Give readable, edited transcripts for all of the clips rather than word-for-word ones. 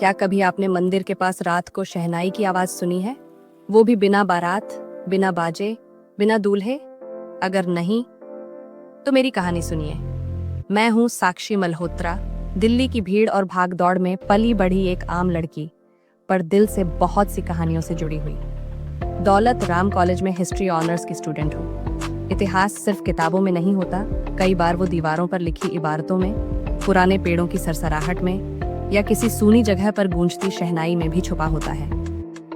क्या कभी आपने मंदिर के पास रात को शहनाई की आवाज सुनी है? वो भी बिना बारात, बिना बाजे, बिना दूल्हे? अगर नहीं, तो मेरी कहानी सुनिए। मैं हूँ साक्षी मल्होत्रा, दिल्ली की भीड़ और भाग दौड़ में पली बढ़ी एक आम लड़की, पर दिल से बहुत सी कहानियों से जुड़ी हुई। दौलत राम कॉलेज में हिस्ट्री ऑनर्स की स्टूडेंट हूँ। इतिहास सिर्फ किताबों में नहीं होता, कई बार वो दीवारों पर लिखी इबारतों में, पुराने पेड़ों की सरसराहट में या किसी सूनी जगह पर गूंजती शहनाई में भी छुपा होता है।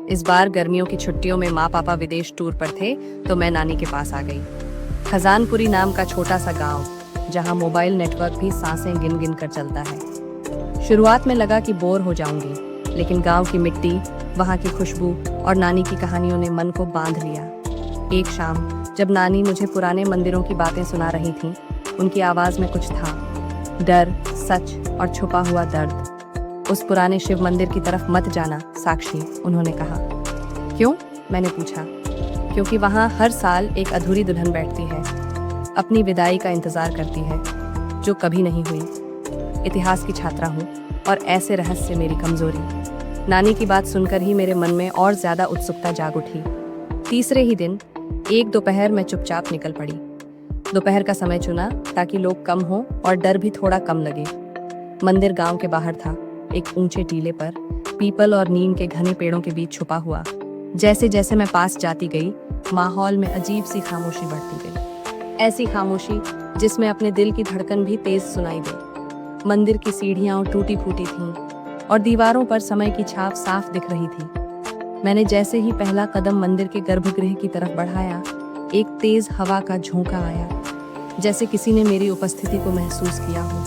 इस बार गर्मियों की छुट्टियों में माँ पापा विदेश टूर पर थे, तो मैं नानी के पास आ गई। खजानपुरी नाम का छोटा सा गांव, जहां मोबाइल नेटवर्क भी सांसें गिन गिन कर चलता है। शुरुआत में लगा कि बोर हो जाऊंगी, लेकिन गांव की मिट्टी, वहां की खुशबू और नानी की कहानियों ने मन को बांध लिया। एक शाम जब नानी मुझे पुराने मंदिरों की बातें सुना रही थीं, उनकी आवाज में कुछ था, डर, सच और छुपा हुआ दर्द। उस पुराने शिव मंदिर की तरफ मत जाना साक्षी, उन्होंने कहा। क्यों? मैंने पूछा। क्योंकि वहां हर साल एक अधूरी दुल्हन बैठती है, अपनी विदाई का इंतजार करती है, जो कभी नहीं हुई। इतिहास की छात्रा हूँ और ऐसे रहस्य मेरी कमजोरी। नानी की बात सुनकर ही मेरे मन में और ज्यादा उत्सुकता जाग उठी। तीसरे ही दिन एक दोपहर में चुपचाप निकल पड़ी। दोपहर का समय चुना ताकि लोग कम हों और डर भी थोड़ा कम लगे। मंदिर गांव के बाहर था, एक ऊंचे टीले पर, पीपल और नीम के घने पेड़ों के बीच छुपा हुआ। जैसे जैसे मैं पास जाती गई, माहौल में अजीब सी खामोशी बढ़ती गई। ऐसी खामोशी जिसमें अपने दिल की धड़कन भी तेज सुनाई दे। मंदिर की सीढ़ियां टूटी फूटी थीं और दीवारों पर समय की छाप साफ दिख रही थी। मैंने जैसे ही पहला कदम मंदिर के गर्भगृह की तरफ बढ़ाया, एक तेज हवा का झोंका आया, जैसे किसी ने मेरी उपस्थिति को महसूस किया हो।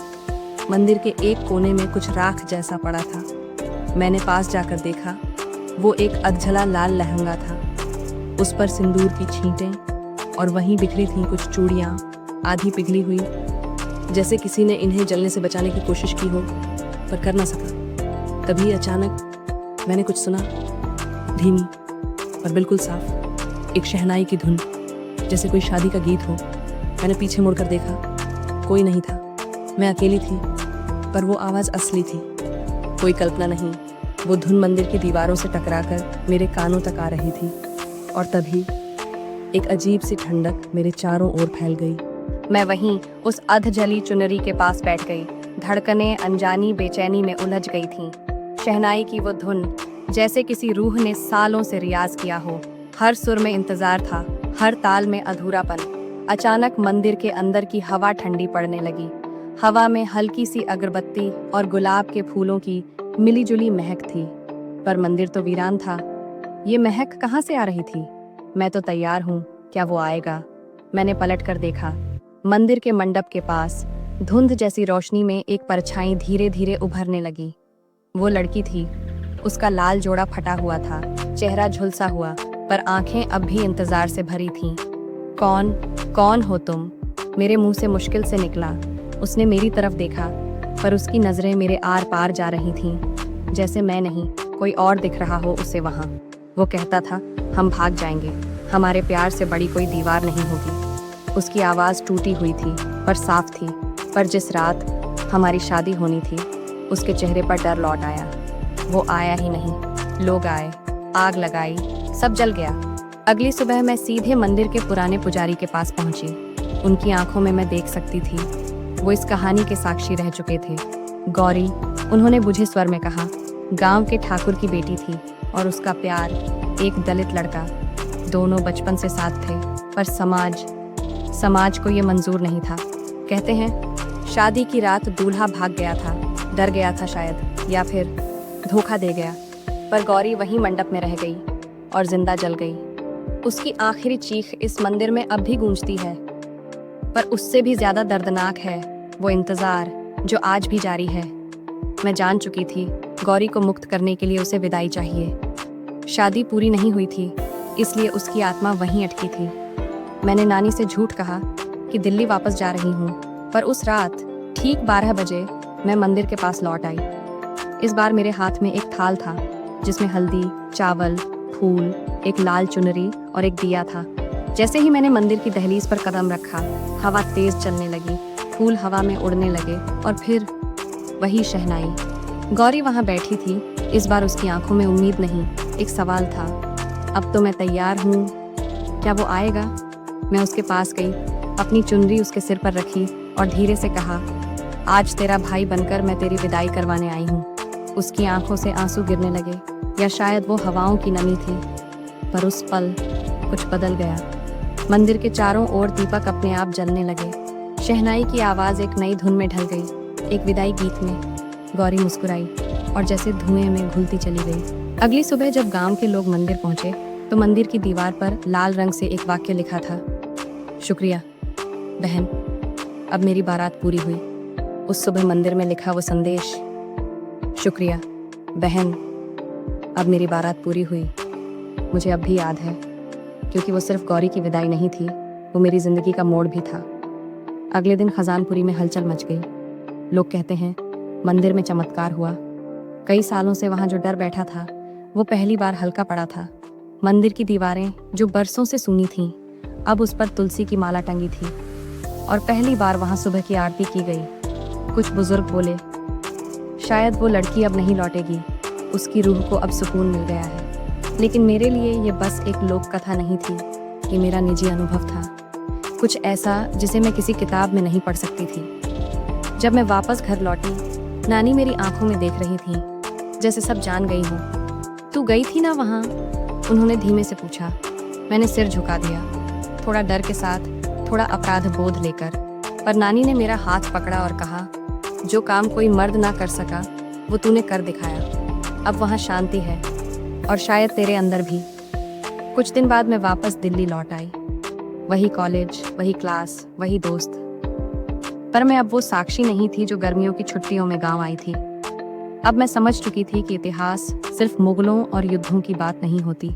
मंदिर के एक कोने में कुछ राख जैसा पड़ा था। मैंने पास जाकर देखा, वो एक अधजला लाल लहंगा था। उस पर सिंदूर की छींटें और वहीं बिखरी थीं कुछ चूड़ियां, आधी पिघली हुई, जैसे किसी ने इन्हें जलने से बचाने की कोशिश की हो, पर कर ना सका। तभी अचानक मैंने कुछ सुना, धीमी और बिल्कुल साफ, एक शहनाई की धुन, जैसे कोई शादी का गीत हो। मैंने पीछे मुड़कर देखा, कोई नहीं था। मैं अकेली थी, पर वो आवाज असली थी, कोई कल्पना नहीं। वो धुन मंदिर की दीवारों से टकराकर मेरे कानों तक आ रही थी, और तभी एक अजीब सी ठंडक मेरे चारों ओर फैल गई। मैं वहीं उस अधजली चुनरी के पास बैठ गई। धड़कनें अनजानी बेचैनी में उलझ गई थीं। शहनाई की वो धुन, जैसे किसी रूह ने सालों से रियाज किया हो। हर सुर में इंतजार था, हर ताल में अधूरापन। अचानक मंदिर के अंदर की हवा ठंडी पड़ने लगी। हवा में हल्की सी अगरबत्ती और गुलाब के फूलों की मिलीजुली महक थी, पर मंदिर तो वीरान था। ये महक कहाँ से आ रही थी? मैं तो तैयार हूँ, क्या वो आएगा? मैंने पलट कर देखा। मंदिर के मंडप के पास धुंध जैसी रोशनी में एक परछाई धीरे धीरे उभरने लगी। वो लड़की थी। उसका लाल जोड़ा फटा हुआ था, चेहरा झुलसा हुआ, पर आंखें अब भी इंतजार से भरी थीं। कौन कौन हो तुम? मेरे मुंह से मुश्किल से निकला। उसने मेरी तरफ देखा, पर उसकी नजरें मेरे आर पार जा रही थीं, जैसे मैं नहीं, कोई और दिख रहा हो उसे वहां। वो कहता था, हम भाग जाएंगे, हमारे प्यार से बड़ी कोई दीवार नहीं होगी। उसकी आवाज टूटी हुई थी, पर साफ थी। पर जिस रात हमारी शादी होनी थी, उसके चेहरे पर डर लौट आया। वो आया ही नहीं। लोग आए, आग लगाई, सब जल गया। अगली सुबह मैं सीधे मंदिर के पुराने पुजारी के पास पहुंची। उनकी आंखों में मैं देख सकती थी, वो इस कहानी के साक्षी रह चुके थे। गौरी, उन्होंने बुझे स्वर में कहा, गांव के ठाकुर की बेटी थी और उसका प्यार एक दलित लड़का। दोनों बचपन से साथ थे, पर समाज को ये मंजूर नहीं था। कहते हैं शादी की रात दूल्हा भाग गया था, डर गया था शायद, या फिर धोखा दे गया। पर गौरी वहीं मंडप में रह गई और जिंदा जल गई। उसकी आखिरी चीख इस मंदिर में अब भी गूंजती है। पर उससे भी ज्यादा दर्दनाक है वो इंतजार, जो आज भी जारी है। मैं जान चुकी थी, गौरी को मुक्त करने के लिए उसे विदाई चाहिए। शादी पूरी नहीं हुई थी, इसलिए उसकी आत्मा वहीं अटकी थी। मैंने नानी से झूठ कहा कि दिल्ली वापस जा रही हूँ, पर उस रात ठीक 12 बजे मैं मंदिर के पास लौट आई। इस बार मेरे हाथ में एक थाल था, जिसमें हल्दी, चावल, फूल, एक लाल चुनरी और एक दिया था। जैसे ही मैंने मंदिर की दहलीज पर कदम रखा, हवा तेज चलने लगी, फूल हवा में उड़ने लगे और फिर वही शहनाई। गौरी वहां बैठी थी। इस बार उसकी आंखों में उम्मीद नहीं, एक सवाल था। अब तो मैं तैयार हूँ, क्या वो आएगा? मैं उसके पास गई, अपनी चुनरी उसके सिर पर रखी और धीरे से कहा, आज तेरा भाई बनकर मैं तेरी विदाई करवाने आई हूँ। उसकी आंखों से आंसू गिरने लगे, या शायद वो हवाओं की नमी थी। पर उस पल कुछ बदल गया। मंदिर के चारों ओर दीपक अपने आप जलने लगे। शहनाई की आवाज़ एक नई धुन में ढल गई, एक विदाई गीत में। गौरी मुस्कुराई और जैसे धुएं में घुलती चली गई। अगली सुबह जब गांव के लोग मंदिर पहुंचे तो मंदिर की दीवार पर लाल रंग से एक वाक्य लिखा था, शुक्रिया बहन, अब मेरी बारात पूरी हुई। उस सुबह मंदिर में लिखा वो संदेश, शुक्रिया बहन, अब मेरी बारात पूरी हुई, मुझे अब भी याद है, क्योंकि वो सिर्फ गौरी की विदाई नहीं थी, वो मेरी जिंदगी का मोड़ भी था। अगले दिन खजानपुरी में हलचल मच गई। लोग कहते हैं मंदिर में चमत्कार हुआ। कई सालों से वहां जो डर बैठा था वो पहली बार हल्का पड़ा था। मंदिर की दीवारें जो बरसों से सूनी थीं, अब उस पर तुलसी की माला टंगी थी और पहली बार वहां सुबह की आरती की गई। कुछ बुजुर्ग बोले, शायद वो लड़की अब नहीं लौटेगी, उसकी रूह को अब सुकून मिल गया है। लेकिन मेरे लिए ये बस एक लोक कथा नहीं थी, ये मेरा निजी अनुभव था, कुछ ऐसा जिसे मैं किसी किताब में नहीं पढ़ सकती थी। जब मैं वापस घर लौटी, नानी मेरी आंखों में देख रही थी, जैसे सब जान गई हो। तू गई थी ना वहाँ? उन्होंने धीमे से पूछा। मैंने सिर झुका दिया, थोड़ा डर के साथ, थोड़ा अपराध बोध लेकर। पर नानी ने मेरा हाथ पकड़ा और कहा, जो काम कोई मर्द ना कर सका वो तूने कर दिखाया। अब वहाँ शांति है और शायद तेरे अंदर भी। कुछ दिन बाद मैं वापस दिल्ली लौट आई। वही कॉलेज, वही क्लास, वही दोस्त। पर मैं अब वो साक्षी नहीं थी जो गर्मियों की छुट्टियों में गांव आई थी। अब मैं समझ चुकी थी कि इतिहास सिर्फ मुगलों और युद्धों की बात नहीं होती,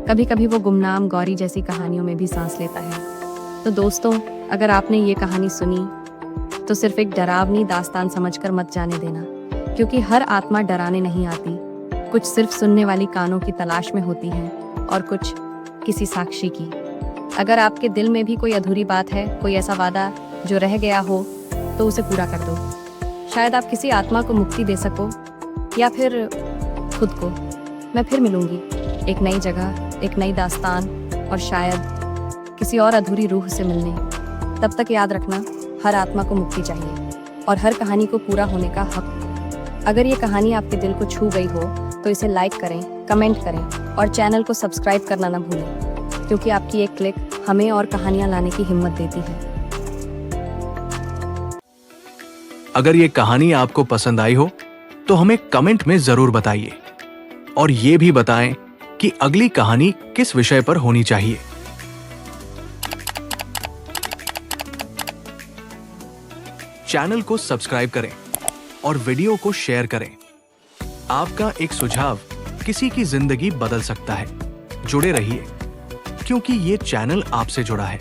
कभी कभी वो गुमनाम गौरी जैसी कहानियों में भी सांस लेता है। तो दोस्तों, अगर आपने ये कहानी सुनी तो सिर्फ एक डरावनी दास्तान समझकर मत जाने देना, क्योंकि हर आत्मा डराने नहीं आती। कुछ सिर्फ सुनने वाली कानों की तलाश में होती है और कुछ किसी साक्षी की। अगर आपके दिल में भी कोई अधूरी बात है, कोई ऐसा वादा जो रह गया हो, तो उसे पूरा कर दो। शायद आप किसी आत्मा को मुक्ति दे सको, या फिर खुद को। मैं फिर मिलूंगी, एक नई जगह, एक नई दास्तान, और शायद किसी और अधूरी रूह से मिलने। तब तक याद रखना, हर आत्मा को मुक्ति चाहिए और हर कहानी को पूरा होने का हक। अगर ये कहानी आपके दिल को छू गई हो तो इसे लाइक करें, कमेंट करें और चैनल को सब्सक्राइब करना ना भूलें, क्योंकि आपकी एक क्लिक हमें और कहानियां लाने की हिम्मत देती है। अगर ये कहानी आपको पसंद आई हो तो हमें कमेंट में जरूर बताइए और ये भी बताएं कि अगली कहानी किस विषय पर होनी चाहिए। चैनल को सब्सक्राइब करें और वीडियो को शेयर करें। आपका एक सुझाव किसी की जिंदगी बदल सकता है। जुड़े रहिए, क्योंकि ये चैनल आपसे जुड़ा है।